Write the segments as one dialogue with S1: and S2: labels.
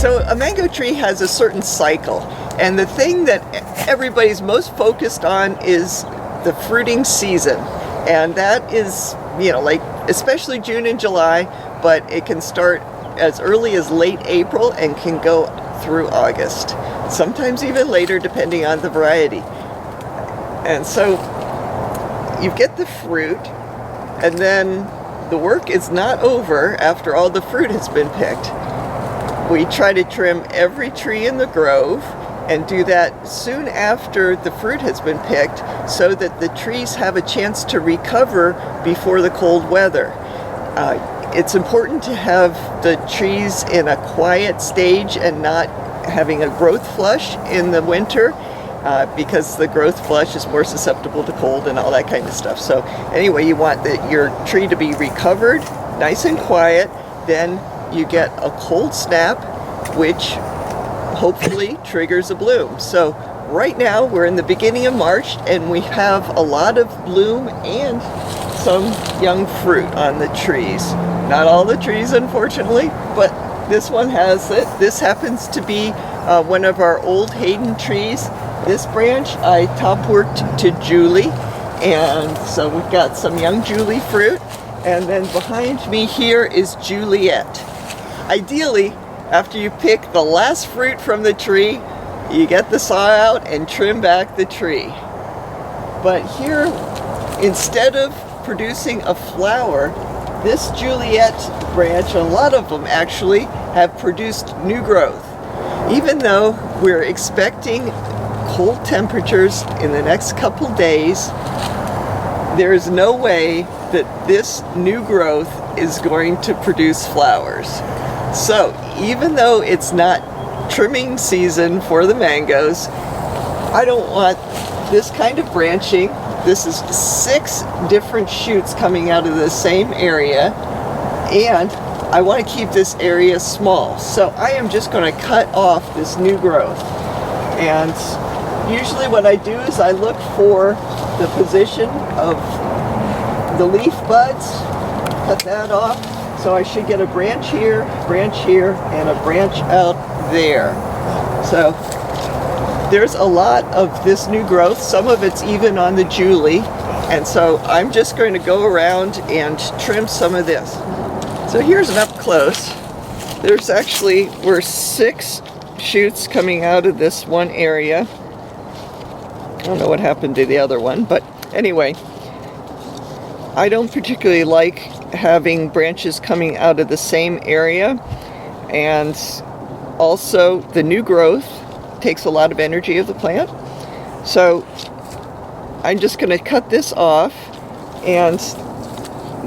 S1: So a mango tree has a certain cycle, and the thing that everybody's most focused on is the fruiting season. And that is, like especially June and July, but it can start as early as late April and can go through August. Sometimes even later, depending on the variety. And so you get the fruit, and then the work is not over after all the fruit has been picked. We try to trim every tree in the grove and do that soon after the fruit has been picked so that the trees have a chance to recover before the cold weather. It's important to have the trees in a quiet stage and not having a growth flush in the winter because the growth flush is more susceptible to cold and all that kind of stuff. So anyway, you want your tree to be recovered, nice and quiet, then you get a cold snap, which hopefully triggers a bloom. So right now we're in the beginning of March and we have a lot of bloom and some young fruit on the trees. Not all the trees, unfortunately, but this one has it. This happens to be one of our old Haden trees. This branch I top worked to Julie, and so we've got some young Julie fruit, and then behind me here is Juliet. Ideally, after you pick the last fruit from the tree, you get the saw out and trim back the tree. But here, instead of producing a flower, this Juliet branch, a lot of them actually, have produced new growth. Even though we're expecting cold temperatures in the next couple days, there is no way that this new growth is going to produce flowers. So even though it's not trimming season for the mangoes, I don't want this kind of branching. This is 6 different shoots coming out of the same area, and I want to keep this area small. So I am just going to cut off this new growth. And usually what I do is I look for the position of the leaf buds, cut that off. So I should get a branch here, and a branch out there. So there's a lot of this new growth. Some of it's even on the Julie. And so I'm just going to go around and trim some of this. So here's an up close. We're 6 shoots coming out of this one area. I don't know what happened to the other one, but anyway, I don't particularly like having branches coming out of the same area, and also the new growth takes a lot of energy of the plant. So I'm just going to cut this off, and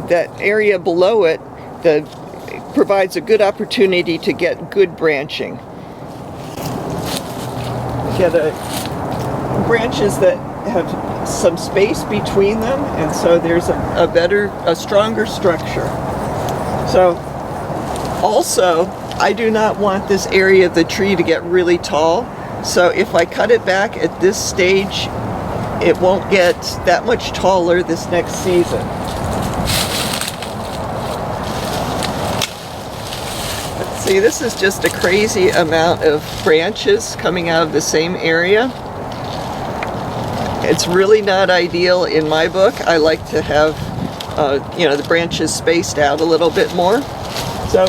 S1: that area below it provides a good opportunity to get good branching. Get branches that have some space between them, and so there's a stronger structure. So also, I do not want this area of the tree to get really tall, so if I cut it back at this stage, it won't get that much taller this next season. See, this is just a crazy amount of branches coming out of the same area. It's really not ideal in my book. I like to have, the branches spaced out a little bit more. So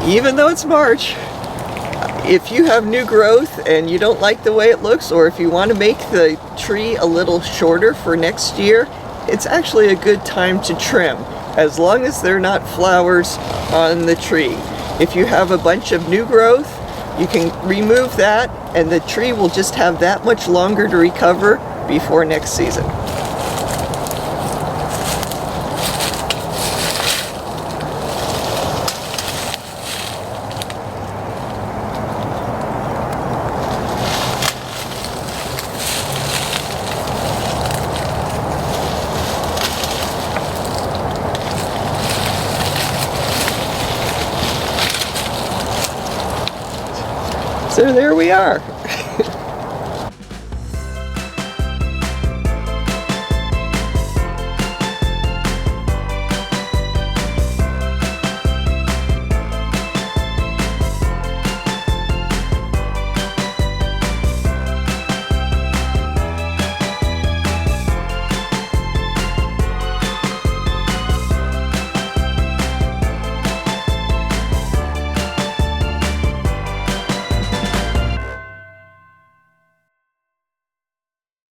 S1: even though it's March, if you have new growth and you don't like the way it looks, or if you want to make the tree a little shorter for next year, it's actually a good time to trim, as long as they're not flowers on the tree. If you have a bunch of new growth, you can remove that, and the tree will just have that much longer to recover before next season. So there we are.